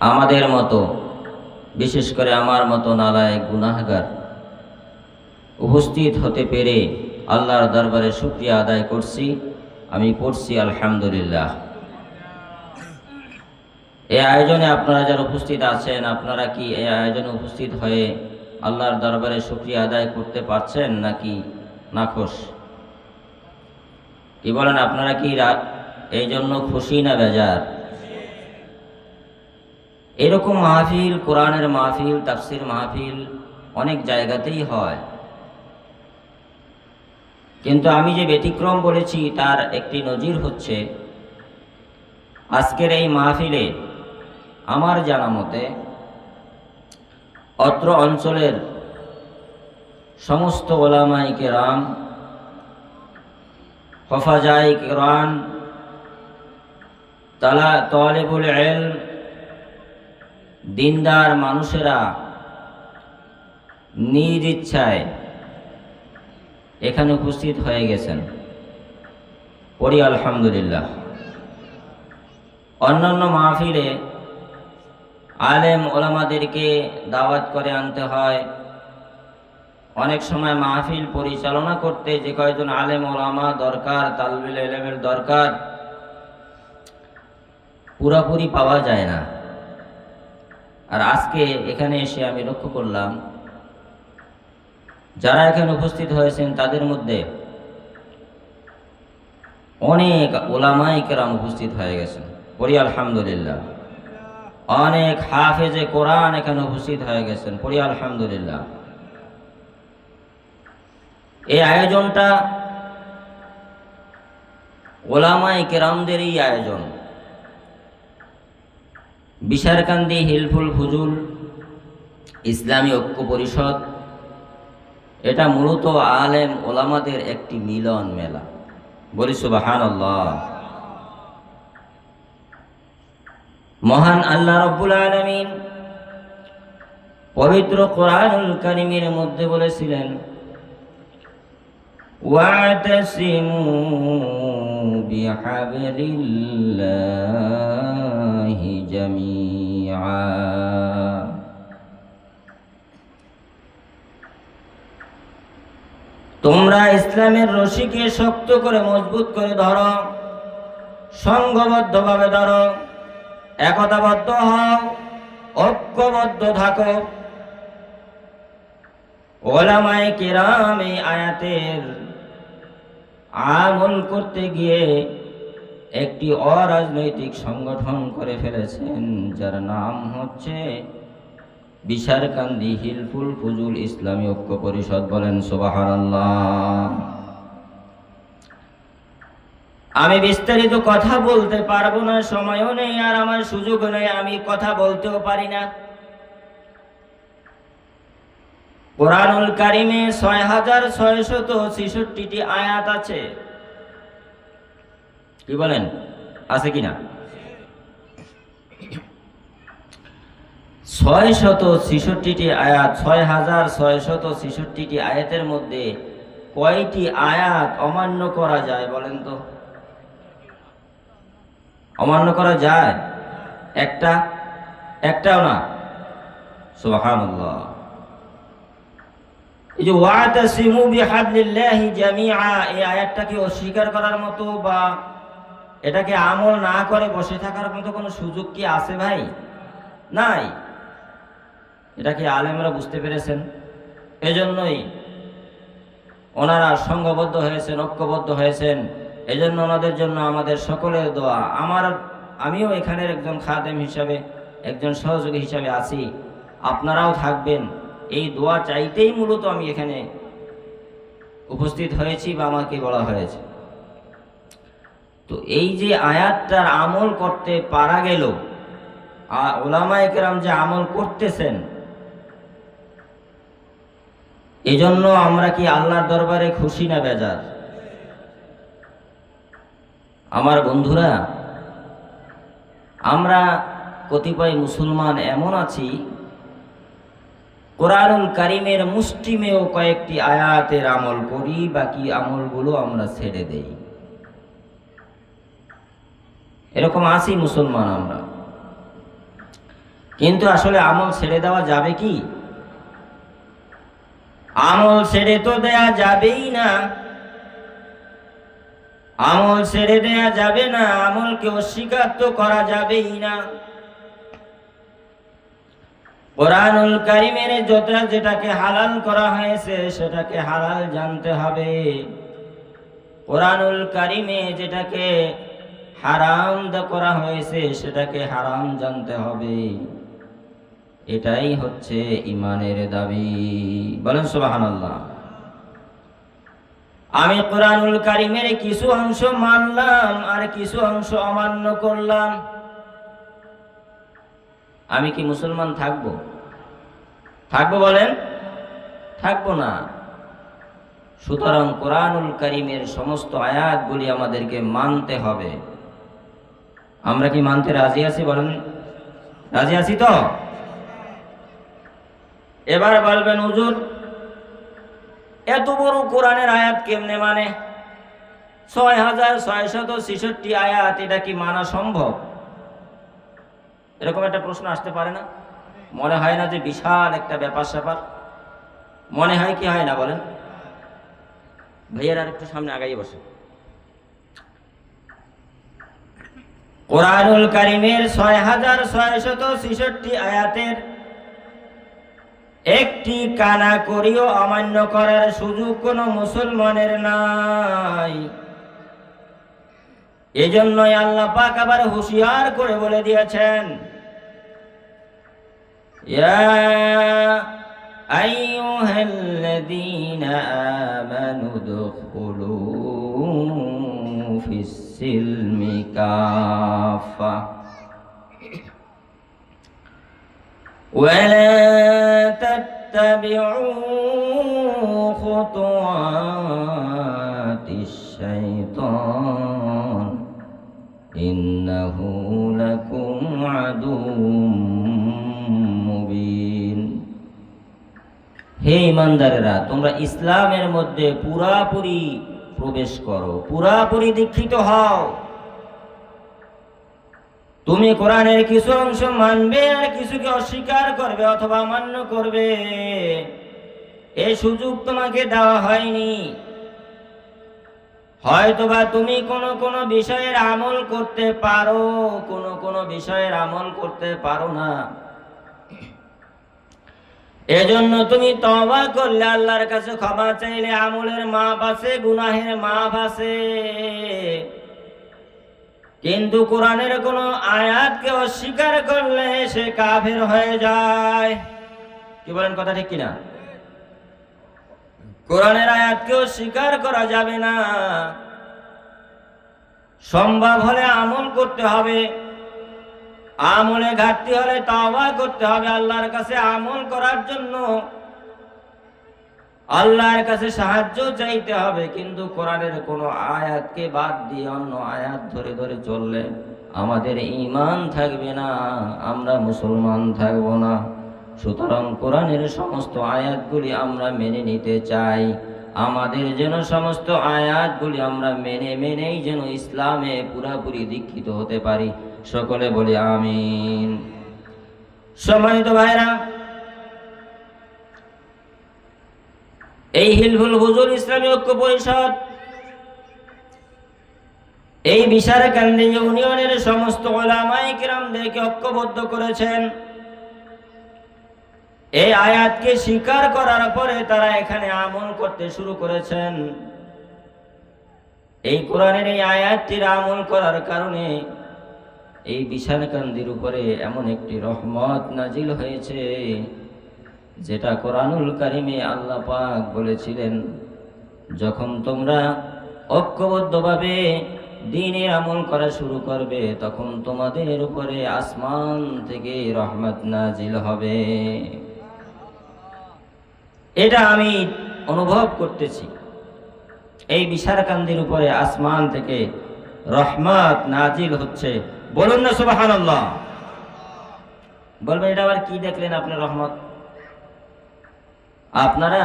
আমাদের মতো বিশেষ করে আমার মতো নালায়েক গুনাহগার উপস্থিত হতে পেরে আল্লাহর দরবারে শুকরিয়া আদায় করছি। আমি পড়ছি আলহামদুলিল্লাহ। এই আয়োজনে আপনারা যারা উপস্থিত আছেন, আপনারা কি এই আয়োজনে উপস্থিত হয়ে আল্লাহর দরবারে শুকরিয়া আদায় করতে পারছেন নাকি নাখোশ? কি বলেন, আপনারা কি এই জন্য খুশি না বেজার? এরকম মাহফিল, কোরআনের মাহফিল, তাফসির মাহফিল অনেক জায়গাতেই হয়, কিন্তু আমি যে ব্যতিক্রম বলেছি তার একটি নজির হচ্ছে আজকের এই মাহফিলে আমার জানা মতে অত্র অঞ্চলের সমস্ত ওলামায়ে কেরাম, হফাজায়ে কোরআন, তালেবুল ইলম, দিনদার মানুষেরা নিজ ইচ্ছায় এখানে উপস্থিত হয়ে গেছেন। পড়ি আলহামদুলিল্লাহ। অন্যান্য মাহফিলে আলেম ওলামাদেরকে দাওয়াত করে আনতে হয়, অনেক সময় মাহফিল পরিচালনা করতে যে কয়জন আলেম ওলামা দরকার, তালবিল ইলমের দরকার, পুরাপুরি পাওয়া যায় না। আর আজকে এখানে এসে আমি লক্ষ্য করলাম যারা এখানে উপস্থিত হয়েছেন তাদের মধ্যে অনেক ওলামায়ে কেরাম উপস্থিত হয়ে গেছেন। পড়ি আলহামদুলিল্লাহ। অনেক হাফেজে কোরআন এখানে উপস্থিত হয়ে গেছেন। পড়ি আলহামদুলিল্লাহ। এই আয়োজনটা ওলামায়ে কেরামদেরই আয়োজন। বিশারকান্দি হিলফুল ফুজুল ইসলামী ঐক্য পরিষদ, এটা মূলত আলেম ওলামাদের একটি মিলন মেলা। বলি সুবহানাল্লাহ। মহান আল্লাহ রাব্বুল আলামিন পবিত্র কোরআনুল কারীমের মধ্যে বলেছিলেন, ওয়াতাসিমু বিহাবলিল্লাহি জামিআ। তোমরা ইসলামের রশিকে শক্ত করে মজবুত করে ধরো, সংঘবদ্ধভাবে ধরো, একতাবদ্ধ হও, ঐক্যবদ্ধ থাকো। ওলামায়ে কেরাম এই আয়াতের আমল করতে গিয়ে একটি অরাজনৈতিক সংগঠন করে ফেলেছেন, যার নাম হচ্ছে বিশারকান্দি হিলফুল ফুজুল ইসলামী ঐক্য পরিষদ। বলেন সুবহানাল্লাহ। আমি বিস্তারিত কথা বলতে পারবো না, সময়ও নেই, আর আমার সুযোগও নেই, আমি কথা বলতেও পারি না। কোরআনুল কারীমে ৬৬৬৬টি আয়াত আছে। কি বলেন, আছে কিনা? ৬৬৬টি আয়াত। ৬৬৬৬টি আয়াতের মধ্যে কয়টি আয়াত অমান্য করা যায় বলেন তো? অমান্য করা যায়? একটাও না। সুবহানাল্লাহ। এই যে ওয়াতাসিমু বিহাবলিল্লাহি জামিআ, এই আয়াতটাকে অস্বীকার করার মতো বা এটাকে আমল না করে বসে থাকার মতো কোনো সুযোগ কি আছে ভাই? নাই। এটাকে আলেমরা বুঝতে পেরেছেন, এজন্যই ওনারা সংঘবদ্ধ হয়েছেন, ঐক্যবদ্ধ হয়েছেন। এজন্য ওনাদের জন্য আমাদের সকলের দোয়া। আমিও এখানের একজন খাদেম হিসাবে, একজন সহযোগী হিসাবে আছি, আপনারাও থাকবেন, এই দোয়া চাইতেই মূলত আমি এখানে উপস্থিত হয়েছি বা আমাকে বলা হয়েছে। তো এই যে আয়াতটার আমল করতে পারা গেল, ওলামায়ে কেরাম যে আমল করতেছেন, এজন্য আমরা কি আল্লাহর দরবারে খুশি না বেজার? আমার বন্ধুরা, আমরা কতিপয় মুসলমান এমন আছি, কোরআনুল কারীমের মুষ্টিমেয় কয়েকটি আয়াতের আমল করি, বাকি আমলগুলো আমরা ছেড়ে দেই। এরকম আছি মুসলমান আমরা, কিন্তু আসলে আমল ছেড়ে দেওয়া যাবে কি? আমল ছেড়ে তো দেয়া যাবেই না, আমল ছেড়ে দেয়া যাবে না, আমলকে অস্বীকার তো করা যাবেই না। কোরআনুল কারীমের যেটাকে হালাল করা হয়েছে সেটাকে হালাল জানতে হবে, কোরআনুল কারীমে যেটাকে হারাম করা হয়েছে সেটাকে হারাম জানতে হবে। এটাই হচ্ছে ঈমানের দাবি। বলেন সুবহানাল্লাহ। আমি কোরআনুল কারীমের কিছু অংশ মানলাম আর কিছু অংশ অমান্য করলাম, আমি কি মুসলমান থাকবো? থাকবো বলেন? থাকবো না। সুতরাং কোরআনুল কারীমের সমস্ত আয়াতগুলি আমাদেরকে মানতে হবে। আমরা কি মানতে রাজি আছি? বলেন রাজি আছি তো? এবার বলবেন হুজুর এত বড় কোরআনের আয়াত কেমনে মানে? 6666 আয়াত, এটা কি মানা সম্ভব? এরকম একটা প্রশ্ন আসতে পারে না? মনে হয় না যে বিশাল একটা ব্যাপার স্যাপার? মনে হয় কি হয় না বলেন? ভাইয়ার আর একটু সামনে আগাইয়ে বসে। কোরআনুল কারীমের 6666 আয়াতের একটি কানা করিও অমান্য করার সুযোগ কোনো মুসলমানের নাই। এজন্যই আল্লাহ পাক আবার হুঁশিয়ার করে বলে দিয়েছেন, ইয়া আইয়ুহাল্লাযীনা আমানু দুখুলু ফিস সিলমি কাফা ওয়ালা তাত্তাবিউ খুতুওয়াতিশ শাইতান ইন্নাহু লাকুম আদুউম মুবিন। হে ঈমানদারেরা, তোমরা ইসলামের মধ্যে পুরাপুরি প্রবেশ করো, পুরাপুরি দীক্ষিত হও। তুমি কোরআনের কিছু অংশ মানবে আর কিছুকে অস্বীকার করবে অথবা অমান্য করবে, এই সুযোগ তোমাকে দেওয়া হয়নি। হয়তোবা তুমি কোন বিষয়ের আমল করতে পারো, কোন বিষয়ের আমল করতে পারো না। এজন্য তুমি তওবা করলে, আল্লাহর কাছে ক্ষমা চাইলে আমলের মাপ আছে, গুনাহের মাপ আছে। কিন্তু কোরআনের কোন আয়াতকে অস্বীকার করলে সে কাফের হয়ে যায়। কি বলেন, কথা ঠিক কিনা? কোরআনের আয়াতকে অস্বীকার করা যাবে না। সম্ভব হলে আমল করতে হবে, আমলে ঘাটতি হলে তওবা করতে হবে, আল্লাহর কাছে আমল করার জন্য আল্লাহর কাছে সাহায্য চাইতে হবে। কিন্তু কোরআনের কোনো আয়াতকে বাদ দিয়ে অন্য আয়াত ধরে ধরে চললে আমাদের ঈমান থাকবে না, আমরা মুসলমান থাকব না। সুতরাং কোরআনের সমস্ত আয়াতগুলি আমরা মেনে নিতে চাই। আমাদের যেন সমস্ত আয়াতগুলি আমরা মেনেই যেন ইসলামে পুরাপুরি দীক্ষিত হতে পারি। সকলে বলি আমিন। সম্মানিত ভাইরা, এই হিলফুল হুজুর ইসলামী ঐক্য পরিষদ এই বিশারকান্দি ইউনিয়নের সমস্ত উলামায়ে কিরামদেরকে ঐক্যবদ্ধ করেছেন। এই আয়াতকে স্বীকার করার পরে তারা এখানে আমল করতে শুরু করেছেন। এই কোরআনের এই আয়াতটির আমল করার কারণে এই বিশারকান্দির উপরে এমন একটি রহমত নাজিল হয়েছে, যেটা কোরআনুল কারীমে আল্লাহ পাক বলেছিলেন, যখন তোমরা ঐক্যবদ্ধভাবে দ্বীনের আমল করা শুরু করবে তখন তোমাদের উপরে আসমান থেকে রহমত নাজিল হবে। এটা আমি অনুভব করতেছি, এই বিশারকান্দির উপরে আসমান থেকে রহমত নাজিল হচ্ছে। বলুন না সুবহানাল্লাহ। বলবেন এটা আবার কি দেখলেন আপনি রহমত? আপনারা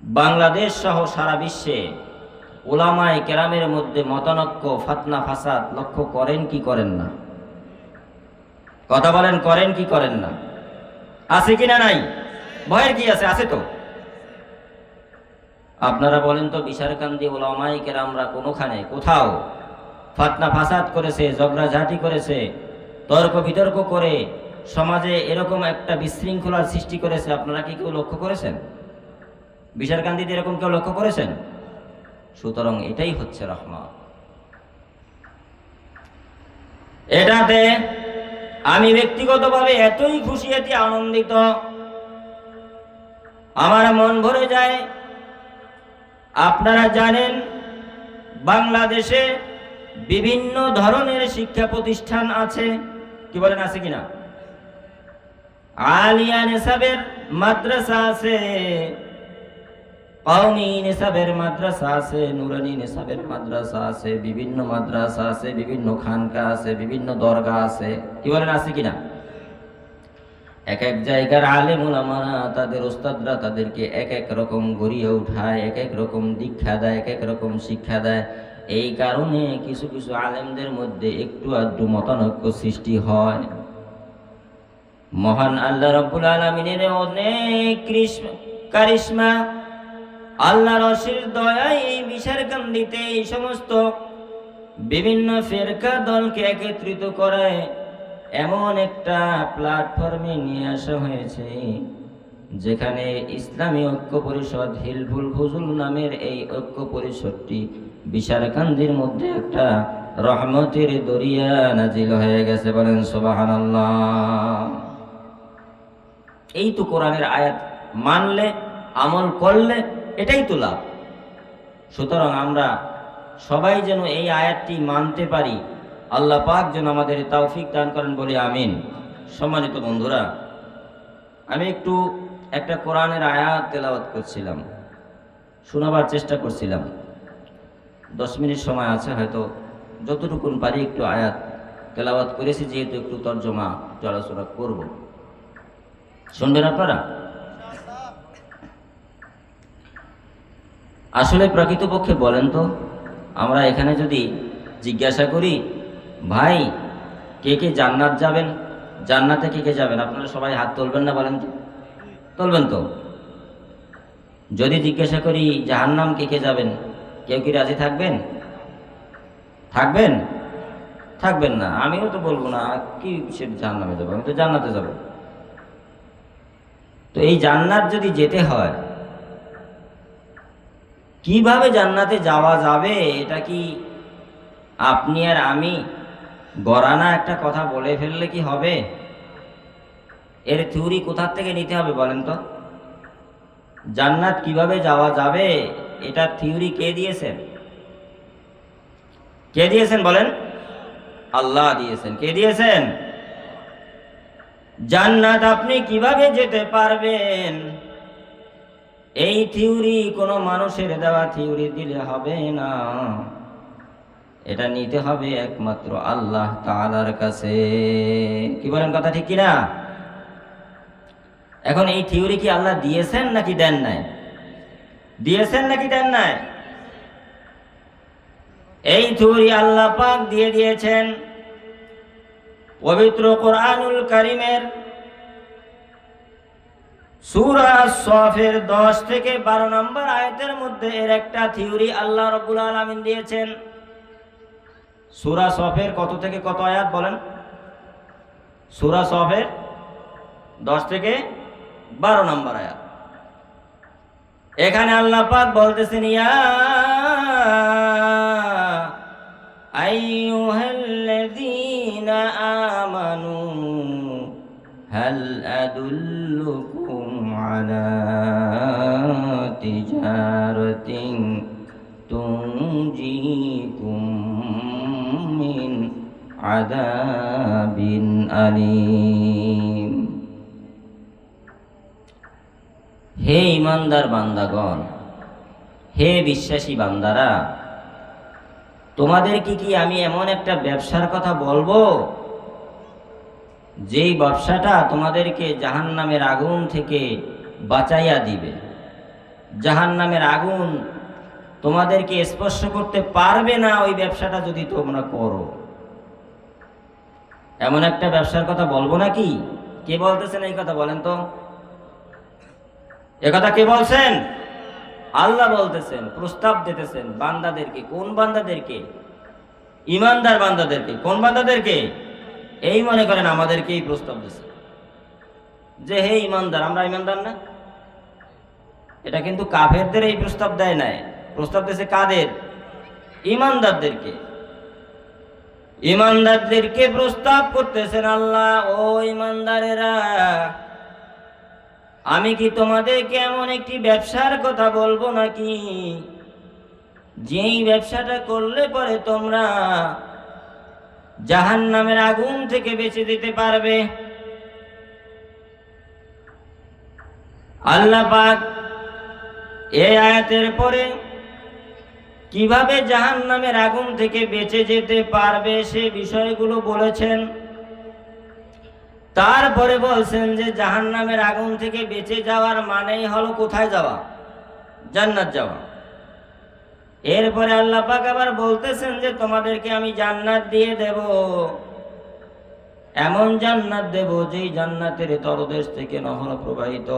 বাংলাদেশ সহ সারা বিশ্বে উলামায়ে কেরামের মধ্যে মতানৈক্য, ফাতনা ফাসাদ লক্ষ্য করেন কি করেন না? কথা বলেন, করেন কি করেন না? আছে কি না নাই? ভয়ের কি আছে? আছে তো। আপনারা বলেন তো, বিশারকান্দি উলামায়ে কেরামরা কোনোখানে কোথাও ফাতনা ফাসাদ করেছে, ঝগড়াঝাটি করেছে, তর্ক বিতর্ক করে সমাজে এরকম একটা বিশৃঙ্খলার সৃষ্টি করেছে? আপনারা কি কেউ লক্ষ্য করেছেন? বিশারকান্দিতে এরকম কেউ লক্ষ্য করেছেন? সুতরাং এটাই হচ্ছে রহমত। এটাতে আমি ব্যক্তিগতভাবে এতই খুশি, এতে আনন্দিত, আমার মন ভরে যায়। আপনারা জানেন বাংলাদেশে বিভিন্ন ধরনের শিক্ষা প্রতিষ্ঠান আছে, কি বলেন আছে কিনা? আলিয়া নিসাবের মাদ্রাসা আছে, কওমি নিসাবের মাদ্রাসা আছে, নুরানি নিসাবের মাদ্রাসা আছে, বিভিন্ন মাদ্রাসা আছে, বিভিন্ন খানকা আছে, বিভিন্ন দরগা আছে, কি বলেন আছে কিনা? এক এক জায়গার আলেম উলামারা, তাদের ওস্তাদরা তাদেরকে এক এক রকম গড়িয়ে উঠায়, এক এক রকম দীক্ষা দেয়, এক এক রকম শিক্ষা দেয়। এই কারণে কিছু কিছু আলেমদের মধ্যে একটু আধটু মতানৈক্য সৃষ্টি হয়। মহান আল্লাহ রাব্বুল আলামিনের অনেক কারিশমা, আল্লাহর অশেষ দয়ায় এই বিশারকান্দিতে এই সমস্ত বিভিন্ন ফেরকা দলকে একত্রিত করে এমন একটা প্ল্যাটফর্মে নিয়ে আসা হয়েছে, যেখানে ইসলামী ঐক্য পরিষদ হিলফুল ফুজুল নামের এই ঐক্য পরিষদটি বিশারকান্দির মধ্যে একটা রহমতের দরিয়া নাজিল হয়ে গেছে। বলেন সুবহানাল্লাহ। এই তো কোরআনের আয়াত মানলে, আমল করলে এটাই তো লাভ। সুতরাং আমরা সবাই যেন এই আয়াতটি মানতে পারি, আল্লাহ পাক যেন আমাদের তৌফিক দান করেন, বলি আমিন। সম্মানিত বন্ধুরা, আমি একটু একটা কোরআনের আয়াত তেলাওয়াত করছিলাম, শোনাবার চেষ্টা করছিলাম। 10 মিনিট সময় আছে, হয়তো যতটুকুন পারি একটু আয়াত তেলাওয়াত করেছি, যেহেতু একটু তর্জমা একটু আলোচনা করব। শুনবেন আপনারা? আসলে প্রকৃতপক্ষে বলেন তো, আমরা এখানে যদি জিজ্ঞাসা করি, ভাই কে কে জান্নাত যাবেন, জান্নাতে কে কে যাবেন, আপনারা সবাই হাত তুলবেন না? বলেন তো, তুলবেন তো? যদি জিজ্ঞাসা করি জাহান্নাম কে কে যাবেন, কেউ কি রাজি থাকবেন? থাকবেন? থাকবেন না। আমিও তো বলবো না, কি সে জাহান্নামে যাবো, আমি তো জান্নাতে যাব। তো এই জান্নাত যদি যেতে হয়, কিভাবে জান্নাতে যাওয়া যাবে, এটা কি আপনি আর আমি গড়ানা একটা কথা বলে ফেললে কি হবে? এর থিওরি কোথা থেকে নিতে হবে বলেন তো? জান্নাত কিভাবে যাওয়া যাবে, এটা থিওরি কে দিয়েছেন? কে দিয়েছেন বলেন? আল্লাহ দিয়েছেন। কে দিয়েছেন? জান্নাত আপনি কিভাবে যেতে পারবেন, এই থিওরি কোনো মানুষের দেওয়া থিওরি দিলে হবে না, এটা নিতে হবে একমাত্র আল্লাহ তাআলার কাছে। কি বলেন, কথা ঠিক কিনা? এখন এই থিওরি কি আল্লাহ দিয়েছেন নাকি দেন নাই? দিয়েছেন নাকি দেন নাই? এই থিওরি আল্লাহ পাক দিয়ে দিয়েছেন। পবিত্র কোরআনুল কারীমের সূরা সফের 10 থেকে 12 নম্বর আয়াতের মধ্যে এর একটা থিওরি আল্লাহ রাব্বুল আলামিন দিয়েছেন। সূরা সফের কত থেকে কত আয়াত বলেন? সূরা সফের 10 থেকে 12 নম্বর আয়াত। এখানে আল্লাহ পাক বলতেছেন, ইয়া আইয়ুহাল্লাযীনা আমানু হাল আদুল্লুকুম আলা তিজারাতিন তুনজিকুম মিন আযাবিন আলীম। হে ইমানদার বান্দাগণ, হে বিশ্বাসী বান্দারা, তোমাদেরকে কি আমি এমন একটা ব্যবসার কথা বলবো, যেই ব্যবসাটা তোমাদেরকে জাহান্নামের আগুন থেকে বাঁচাইয়া দিবে। জাহান্নামের আগুন তোমাদেরকে স্পর্শ করতে পারবে না ওই ব্যবসাটা যদি তোমরা করো। এমন একটা ব্যবসার কথা বলবো নাকি? কে বলতেছেন এই কথা বলেন তো? একথা কে বলছেন? আল্লাহ বলতেছেন, প্রস্তাব দিতেছেন বান্দাদেরকে। কোন বান্দাদেরকে? ইমানদার বান্দাদেরকে। কোন বান্দাদেরকে? এই মনে করেন আমাদেরকে এই প্রস্তাব দিচ্ছে যে হে ইমানদার, আমরা ইমানদার না? এটা কিন্তু কাফেরদের এই প্রস্তাব দেয় নাই, প্রস্তাব দিয়েছে কাদের? ইমানদারদেরকে। ইমানদারদেরকে প্রস্তাব করতেছেন আল্লাহ, ও ইমানদারেরা, আমি কি তোমাদেরকে এমন একটি ব্যবসার কথা বলবো নাকি যেই ব্যবসাটা করলে পরে তোমরা জাহান্নামের আগুন থেকে বেঁচে যেতে পারবে। আল্লাহ পাক এই আয়াতের পরে কিভাবে জাহান্নামের আগুন থেকে বেঁচে যেতে পারবে সে বিষয়গুলো বলেছেন। তারপরে বলছেন যে জাহান্নামের আগুন থেকে বেঁচে যাওয়ার মানেই হলো কোথায় যাওয়া? জান্নাত যাওয়া। এরপরে আল্লাহ পাক আবার বলতেছেন যে তোমাদেরকে আমি জান্নাত দিয়ে দেব, এমন জান্নাত দেব যেই জান্নাতের তলদেশ থেকে নহর প্রবাহিত।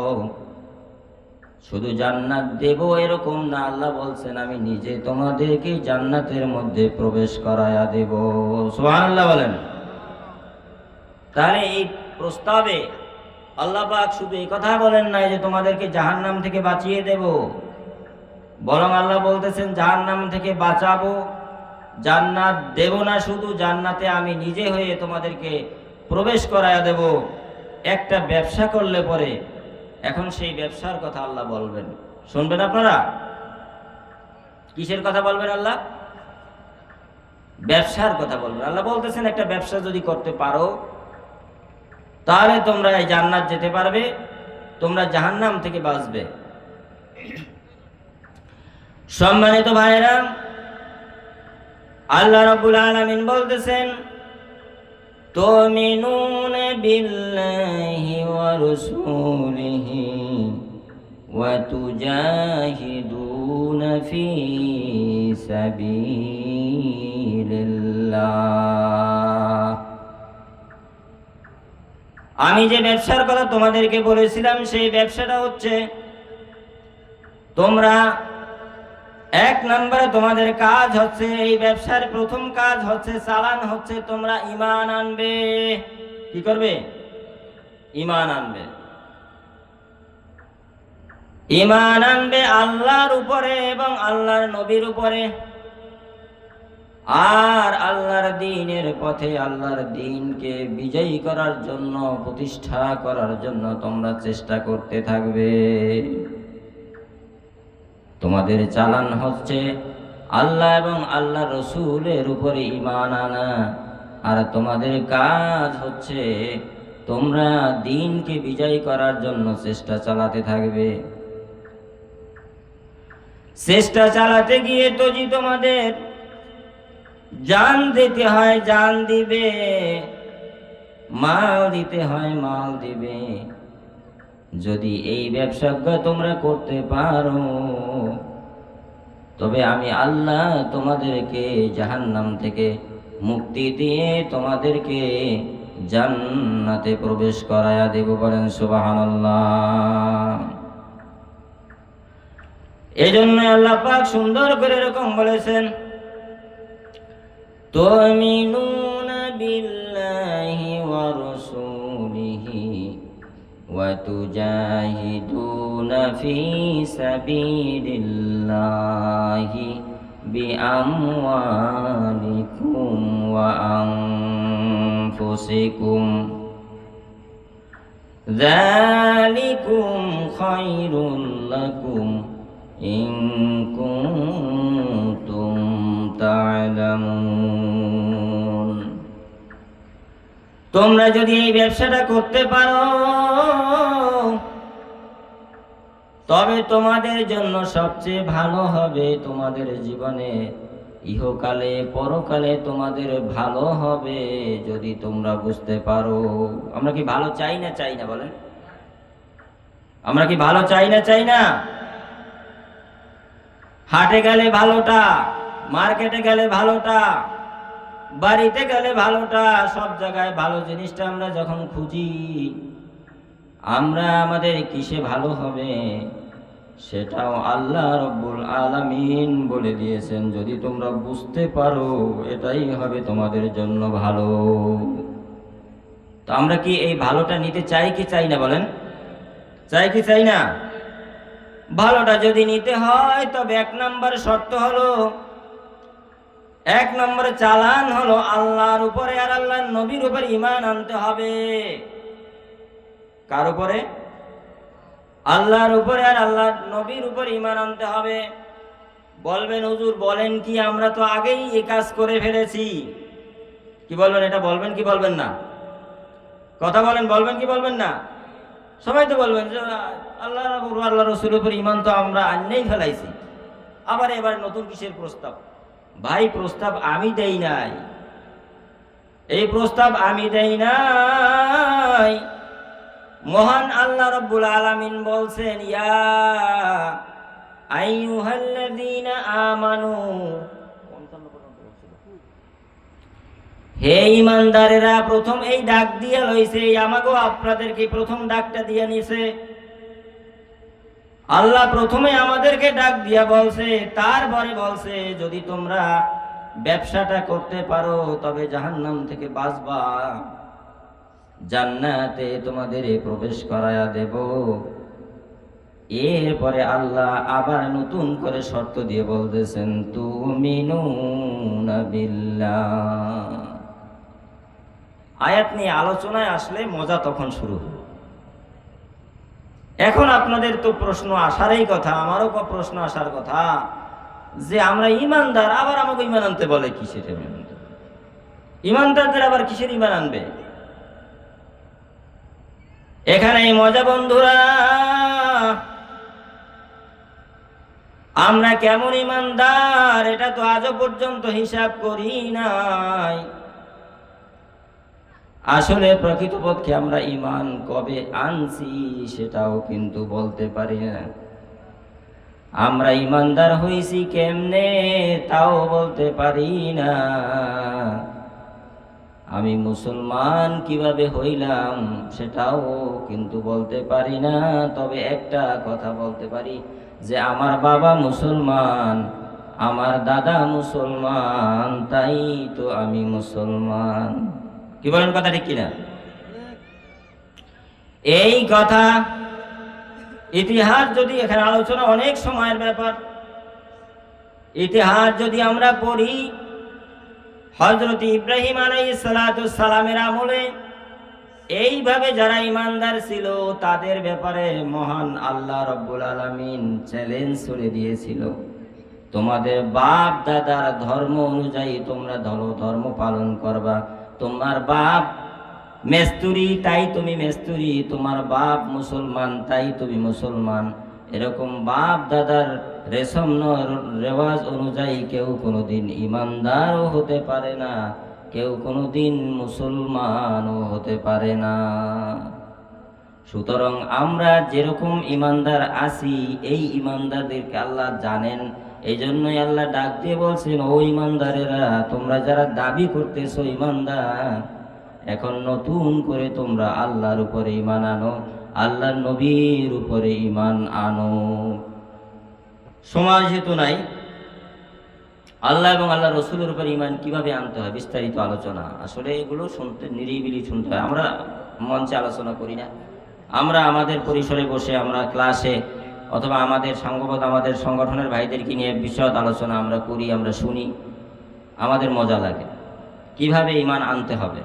শুধু জান্নাত দেব এরকম না, আল্লাহ বলছেন আমি নিজে তোমাদেরকে জান্নাতের মধ্যে প্রবেশ করায়া দেব। সুবহানাল্লাহ বলেন। তাহলে এই প্রস্তাবে আল্লাহ পাক শুধু এই কথা বলেন নাই যে তোমাদেরকে জাহান্নাম থেকে বাঁচিয়ে দেব, বরং আল্লাহ বলতেছেন জাহান্নাম থেকে বাঁচাবো, জান্নাত দেব না, শুধু জান্নাতে আমি নিজে হয়ে তোমাদেরকে প্রবেশ করায়া দেব। একটা ব্যবসা করলে পরে এখন সেই ব্যবসার কথা আল্লাহ বলবেন, শুনবেন আপনারা? কিসের কথা বলবেন আল্লাহ? ব্যবসার কথা বলবেন। আল্লাহ বলতেছেন একটা ব্যবসা যদি করতে পারো তাহলে তোমরা এই জান্নাত যেতে পারবে, তোমরা জাহান্নাম থেকে বাঁচবে। সম্মানিত ভাইরা, আল্লাহ রাব্বুল আলামিন বলতেছেন তুমিনুনা বিল্লাহি ওয়া রাসূলিহি ওয়া তুজাহিদুনা ফি সাবিলিল্লাহ। আমি যে ব্যবসার কথা তোমাদেরকে বলেছিলাম সেই ব্যবসাটা হচ্ছে তোমরা এক নম্বরে তোমাদের কাজ হচ্ছে, এই ব্যবসার প্রথম কাজ হচ্ছে, চালান হচ্ছে তোমরা ঈমান আনবে। কি করবে? ঈমান আনবে। ঈমান আনবে আল্লাহর উপরে এবং আল্লাহর নবীর উপরে, আর আল্লাহর দ্বীনের পথে আল্লাহর দ্বীনকে বিজয়ী করার জন্য, প্রতিষ্ঠা করার জন্য তোমরা চেষ্টা করতে থাকবে। তোমাদের চালান হচ্ছে আল্লাহ এবং আল্লাহ রসুলের উপরে ঈমান আনা, আর তোমাদের কাজ হচ্ছে তোমরা দ্বীনকে বিজয়ী করার জন্য চেষ্টা চালাতে থাকবে। চেষ্টা চালাতে গিয়ে তো জি তোমাদের জান দিতে হয়, জান দিবে, মাল দিতে হয়, মাল দিবে। যদি এই ব্যবসাটা তোমরা করতে পারো তবে আমি আল্লাহ তোমাদেরকে জাহান্নাম থেকে মুক্তি দিয়ে তোমাদেরকে জান্নাতে প্রবেশ করায়া দেব। বলেন সুবহানাল্লাহ। এজন্য আল্লাহ পাক সুন্দর করে এরকম বলেছেন তুমিনুনা বিল্লাহি ওয়া রাসূলিহি ওয়া তুজাহিদুনা ফি সাবিলিল্লাহি বিআমওয়ালিকুম ওয়া আনফুসিকুম যালিকুম খায়রুল লাকুম ইন কুনতুম তা'লামুন। তোমরা যদি এই ব্যবসাটা করতে পারো তবে তোমাদের জন্য সবচেয়ে ভালো হবে, তোমাদের জীবনে ইহকালে পরকালে তোমাদের ভালো হবে যদি তোমরা বুঝতে পারো। আমরা কি ভালো চাই না চাই না? বলেন, আমরা কি ভালো চাই না চাই না? হাটে গেলে ভালোটা, মার্কেটে গেলে ভালোটা, বাড়িতে গেলে ভালোটা, সব জায়গায় ভালো জিনিসটা আমরা যখন খুঁজি, আমরা আমাদের কিসে ভালো হবে সেটাও আল্লাহ রব্বুল আলামিন বলে দিয়েছেন। যদি তোমরা বুঝতে পারো এটাই হবে তোমাদের জন্য ভালো। তো আমরা কি এই ভালোটা নিতে চাই কি চাই না বলেন? চাই কি চাই না? ভালোটা যদি নিতে হয় তবে 1 নম্বর শর্ত হলো, 1 নম্বর চালান হলো আল্লাহর উপরে আর আল্লাহর নবীর উপরে ঈমান আনতে হবে। কার উপরে? আল্লাহর উপরে আর আল্লাহর নবীর উপরে ঈমান আনতে হবে। বলবেন হুজুর বলেন কি, আমরা তো আগেই এই কাজ করে ফেলেছি। কি বলবেন? এটা বলবেন কি বলবেন না? কথা বলেন, বলবেন কি বলবেন না? সবাই তো বলবেন যে আল্লাহ আল্লাহ রসুলের উপর ঈমান তো আমরা আনলেই ফেলাইছি, আবার এবার নতুন কিসের প্রস্তাব? ভাই প্রস্তাব আমি দেই নাই, এই প্রস্তাব আমি দেই নাই। মহান আল্লাহ রাব্বুল আলামিন বলছেন, ইয়া আইয়ুহাল্লাযীনা আমানু, হে ঈমানদারেরা, প্রথম এই ডাক দিয়া লইছে, আমাগো আপনাদেরকে প্রথম ডাকটা দিয়া নিছে। আল্লাহ প্রথমে আমাদেরকে ডাক দিয়া বলছে, তারপরে বলছে যদি তোমরা ব্যবসাটা করতে পারো তবে জাহান্নাম থেকে বাঁচবা, জান্নাতে তোমাদের প্রবেশ করায়া দেব। এরপরে আল্লাহ আবার নতুন করে শর্ত দিয়ে বলতেছেন, তুমিনুনা বিল্লাহ। আয়াত নিয়ে আলোচনায় আসলে মজা তখন শুরু হবে। এখন আপনাদের তো প্রশ্ন আসারই কথা, আমারও প্রশ্ন আসার কথা যে আমরা ঈমানদার, আবার আমাকে ঈমান আনতে বলে কিসের? ঈমানদারদের আবার কিসের ঈমান আনবে? এখানে মজা বন্ধুরা, আমরা কেমন ঈমানদার এটা তো আজও পর্যন্ত হিসাব করি নাই। আসলে প্রকৃতপক্ষে আমরা ঈমান কবে আনছি সেটাও কিন্তু বলতে পারি না। আমরা ঈমানদার হইছি কেমনে তাও বলতে পারি না। আমি মুসলমান কিভাবে হইলাম সেটাও কিন্তু বলতে পারি না। তবে একটা কথা বলতে পারি যে আমার বাবা মুসলমান, আমার দাদা মুসলমান, তাই তো আমি মুসলমান। কি বলেন? কথা ঠিক কিনা? এই কথা ইতিহাস যদি, এখানে আলোচনা অনেক সময়ের ব্যাপার, ইতিহাস যদি আমরা পড়ি, হযরত ইব্রাহিম আলাইহিস সালাতু সালামের আমলে এইভাবে যারা ঈমানদার ছিল তাদের ব্যাপারে মহান আল্লাহ রাব্বুল আলামিন চ্যালেঞ্জ ছুড়ে দিয়েছিল, তোমাদের বাপ দাদার ধর্ম অনুযায়ী তোমরা ধর্ম পালন করবা। তোমার বাপ মেস্তুরি তাই তুমি মেস্তুরি, তোমার বাপ মুসলমান তাই তুমি মুসলমান। এরকম বাপ দাদার রেশম রেওয়াজ অনুযায়ী কেউ কোনোদিন ঈমানদারও হতে পারে না, কেউ কোনোদিন মুসলমানও হতে পারে না। সুতরাং আমরা যেরকম ঈমানদার আছি এই ঈমানদারদেরকে আল্লাহ জানেন। এই জন্যই আল্লাহ ডাক দিয়ে বলছেন, ও ঈমানদারেরা, তোমরা যারা দাবি করতেছো ঈমানদার, এখন নতুন করে তোমরা আল্লাহর উপরে ঈমান আনো, আল্লাহর নবীর উপরে ঈমান আনো। সময় যেহেতু নাই, আল্লাহ এবং আল্লাহ রসুলের উপর ঈমান কিভাবে আনতে হয় বিস্তারিত আলোচনা। আসলে এগুলো শুনতে নিরিবিলি শুনতে হয়, আমরা মঞ্চে আলোচনা করি না। আমরা আমাদের পরিসরে বসে আমরা ক্লাসে অথবা আমাদের সংঘবদ্ধ আমাদের সংগঠনের ভাইদেরকে নিয়ে বিশদ আলোচনা আমরা করি, আমরা শুনি, আমাদের মজা লাগে। কিভাবে ঈমান আনতে হবে,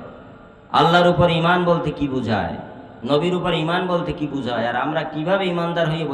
আল্লাহর উপর ঈমান বলতে কি বোঝায়, নবীর উপর ঈমান বলতে কি বোঝায়, আর আমরা কিভাবে ঈমানদার হয়ে